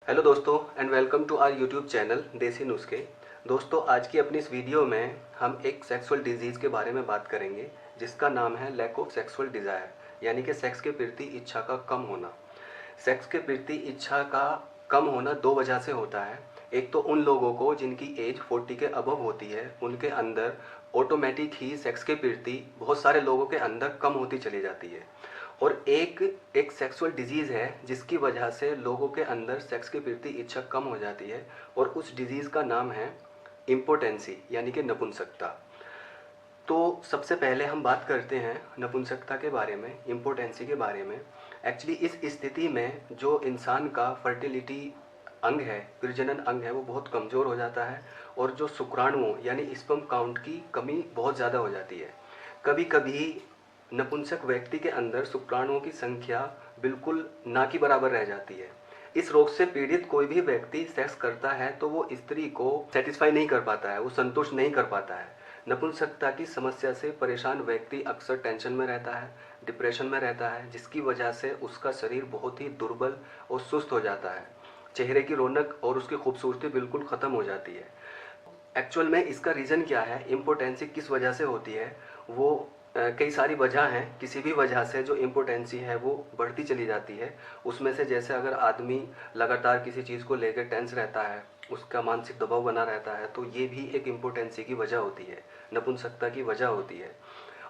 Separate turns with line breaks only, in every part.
Hello दोस्तों and welcome to our YouTube channel Desi Nuskhe. दोस्तों आज की अपनी इस वीडियो में हम एक सेक्सुअल डिजीज़ के बारे में बात करेंगे जिसका नाम है लैक ऑफ सेक्सुअल डिज़ायर, यानी कि सेक्स के प्रति इच्छा का कम होना। सेक्स के प्रति इच्छा का कम होना दो वजह से होता है। एक तो उन लोगों को जिनकी एज 40 के अबव होती है, उनके अंदर ऑटोमेटिक ही सेक्स के प्रति बहुत सारे लोगों के अंदर कम होती चली जाती है। और एक सेक्सुअल डिजीज़ है जिसकी वजह से लोगों के अंदर सेक्स के प्रति इच्छा कम हो जाती है, और उस डिजीज़ का नाम है इम्पोटेंसी यानी कि नपुंसकता। तो सबसे पहले हम बात करते हैं नपुंसकता के बारे में, इम्पोटेंसी के बारे में। एक्चुअली इस स्थिति में जो इंसान का फर्टिलिटी अंग है, प्रजनन अंग है, वो बहुत कमज़ोर हो जाता है और जो शुक्राणुओं यानी स्पर्म काउंट की कमी बहुत ज़्यादा हो जाती है। कभी कभी नपुंसक व्यक्ति के अंदर शुक्राणुओं की संख्या बिल्कुल ना के बराबर रह जाती है। इस रोग से पीड़ित कोई भी व्यक्ति सेक्स करता है तो वो स्त्री को सेटिस्फाई नहीं कर पाता है, वो संतुष्ट नहीं कर पाता है। नपुंसकता की समस्या से परेशान व्यक्ति अक्सर टेंशन में रहता है, डिप्रेशन में रहता है, जिसकी वजह से उसका शरीर बहुत ही दुर्बल और सुस्त हो जाता है। चेहरे की रौनक और उसकी खूबसूरती बिल्कुल ख़त्म हो जाती है। एक्चुअल में इसका रीज़न क्या है, इम्पोटेंसी किस वजह से होती है, वो कई सारी वजह हैं। किसी भी वजह से जो इम्पोटेंसी है वो बढ़ती चली जाती है। उसमें से जैसे अगर आदमी लगातार किसी चीज़ को लेकर टेंस रहता है, उसका मानसिक दबाव बना रहता है, तो ये भी एक इम्पोटेंसी की वजह होती है, नपुंसकता की वजह होती है।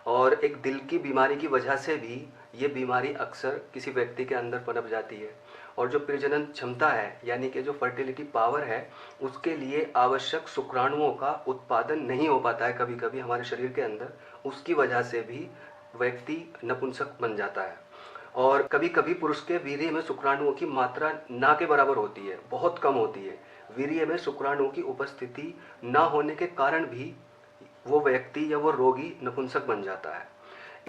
और एक दिल की बीमारी की वजह से भी ये बीमारी अक्सर किसी व्यक्ति के अंदर पनप जाती है। और जो प्रजनन क्षमता है यानी कि जो फर्टिलिटी पावर है, उसके लिए आवश्यक शुक्राणुओं का उत्पादन नहीं हो पाता है कभी कभी हमारे शरीर के अंदर। उसकी वजह से भी व्यक्ति नपुंसक बन जाता है। और कभी कभी पुरुष के वीर्य में शुक्राणुओं की मात्रा ना के बराबर होती है, बहुत कम होती है। वीर्य में शुक्राणुओं की उपस्थिति ना होने के कारण भी वो व्यक्ति या वो रोगी नपुंसक बन जाता है।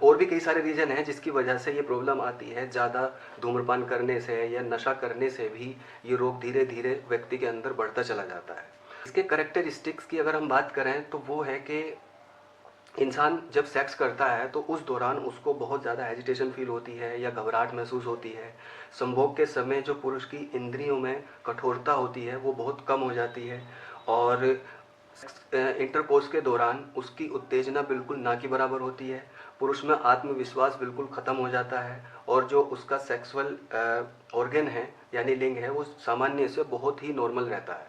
और भी कई सारे रीज़न हैं जिसकी वजह से ये प्रॉब्लम आती है। ज़्यादा धूम्रपान करने से या नशा करने से भी ये रोग धीरे धीरे व्यक्ति के अंदर बढ़ता चला जाता है। इसके कैरेक्टरिस्टिक्स की अगर हम बात करें तो वो है कि इंसान जब सेक्स करता है तो उस दौरान उसको बहुत ज़्यादा हेजिटेशन फील होती है या घबराहट महसूस होती है। संभोग के समय जो पुरुष की इंद्रियों में कठोरता होती है वो बहुत कम हो जाती है। और इंटरकोर्स के दौरान उसकी उत्तेजना बिल्कुल ना के बराबर होती है। पुरुष में आत्मविश्वास बिल्कुल ख़त्म हो जाता है और जो उसका सेक्सुअल ऑर्गन है यानी लिंग है वो सामान्य से बहुत ही नॉर्मल रहता है,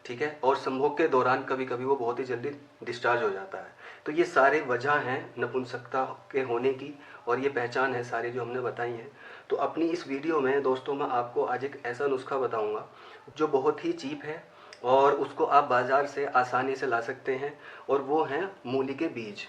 ठीक है। और संभोग के दौरान कभी कभी वो बहुत ही जल्दी डिस्चार्ज हो जाता है। तो ये सारे वजह हैं नपुंसकता के होने की, और ये पहचान है सारी जो हमने बताई हैं। तो अपनी इस वीडियो में दोस्तों मैं आपको आज एक ऐसा नुस्खा बताऊंगा जो बहुत ही चीप है और उसको आप बाज़ार से आसानी से ला सकते हैं, और वो हैं मूली के बीज,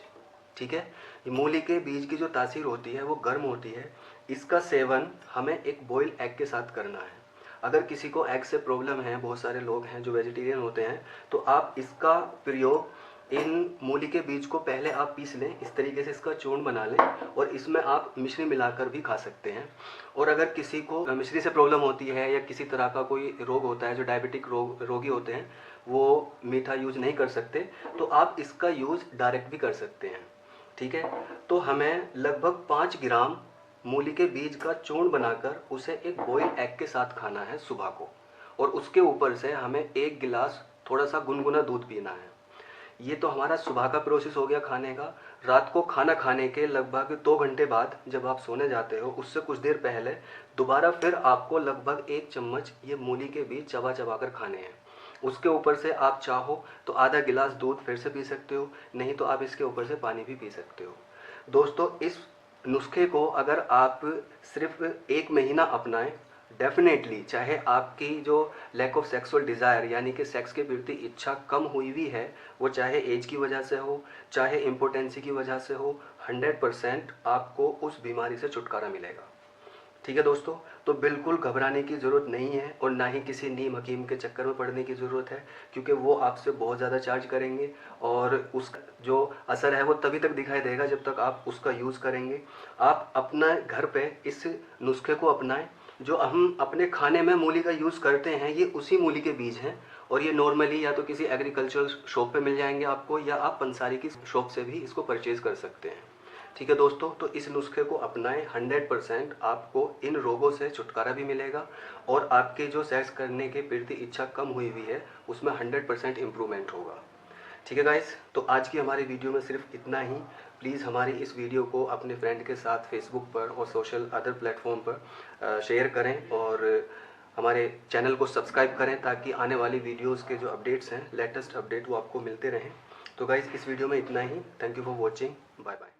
ठीक है। ये मूली के बीज की जो तासीर होती है वो गर्म होती है। इसका सेवन हमें एक बॉयल एग के साथ करना है। अगर किसी को एग से प्रॉब्लम है, बहुत सारे लोग हैं जो वेजिटेरियन होते हैं, तो आप इसका प्रयोग इन मूली के बीज को पहले आप पीस लें, इस तरीके से इसका चूर्ण बना लें, और इसमें आप मिश्री मिलाकर भी खा सकते हैं। और अगर किसी को मिश्री से प्रॉब्लम होती है या किसी तरह का कोई रोग होता है, जो डायबिटिक रोगी होते हैं, वो मीठा यूज नहीं कर सकते, तो आप इसका यूज डायरेक्ट भी कर सकते हैं, ठीक है। तो हमें लगभग 5 ग्राम मूली के बीज का चूर्ण बनाकर उसे एक बॉयल एग के साथ खाना है सुबह को, और उसके ऊपर से हमें 1 गिलास थोड़ा सा गुनगुना दूध पीना है। ये तो हमारा सुबह का प्रोसेस हो गया खाने का। रात को खाना खाने के लगभग 2 घंटे बाद जब आप सोने जाते हो, उससे कुछ देर पहले दोबारा फिर आपको लगभग 1 चम्मच ये मूली के बीज चबा चबा कर खाने हैं। उसके ऊपर से आप चाहो तो आधा गिलास दूध फिर से पी सकते हो, नहीं तो आप इसके ऊपर से पानी भी पी सकते हो। दोस्तों इस नुस्खे को अगर आप सिर्फ 1 महीना अपनाएं, डेफिनेटली चाहे आपकी जो लैक ऑफ सेक्सुअल डिज़ायर यानी कि सेक्स के प्रति इच्छा कम हुई भी है, वो चाहे एज की वजह से हो, चाहे इम्पोटेंसी की वजह से हो, 100% आपको उस बीमारी से छुटकारा मिलेगा, ठीक है दोस्तों। तो बिल्कुल घबराने की ज़रूरत नहीं है, और ना ही किसी नीम हकीम के चक्कर में पड़ने की ज़रूरत है, क्योंकि वो आपसे बहुत ज़्यादा चार्ज करेंगे और उसका जो असर है वो तभी तक दिखाई देगा जब तक आप उसका यूज़ करेंगे। आप अपना घर पे इस नुस्खे को अपनाएं। जो हम अपने खाने में मूली का यूज़ करते हैं ये उसी मूली के बीज हैं, और ये नॉर्मली या तो किसी एग्रीकल्चरल शॉप पे मिल जाएंगे आपको, या आप पंसारी की शॉप से भी इसको परचेज़ कर सकते हैं। ठीक है दोस्तों, तो इस नुस्खे को अपनाएं, 100% आपको इन रोगों से छुटकारा भी मिलेगा और आपके जो सेक्स करने के प्रति इच्छा कम हुई हुई है उसमें 100% इम्प्रूवमेंट होगा। ठीक है गाइस, तो आज की हमारी वीडियो में सिर्फ इतना ही। प्लीज़ हमारी इस वीडियो को अपने फ्रेंड के साथ फेसबुक पर और सोशल अदर प्लेटफॉर्म पर शेयर करें और हमारे चैनल को सब्सक्राइब करें ताकि आने वाली वीडियोस के जो अपडेट्स हैं, लेटेस्ट अपडेट, वो आपको मिलते रहें। तो गाइस, इस वीडियो में इतना ही। Thank you for watching. Bye bye.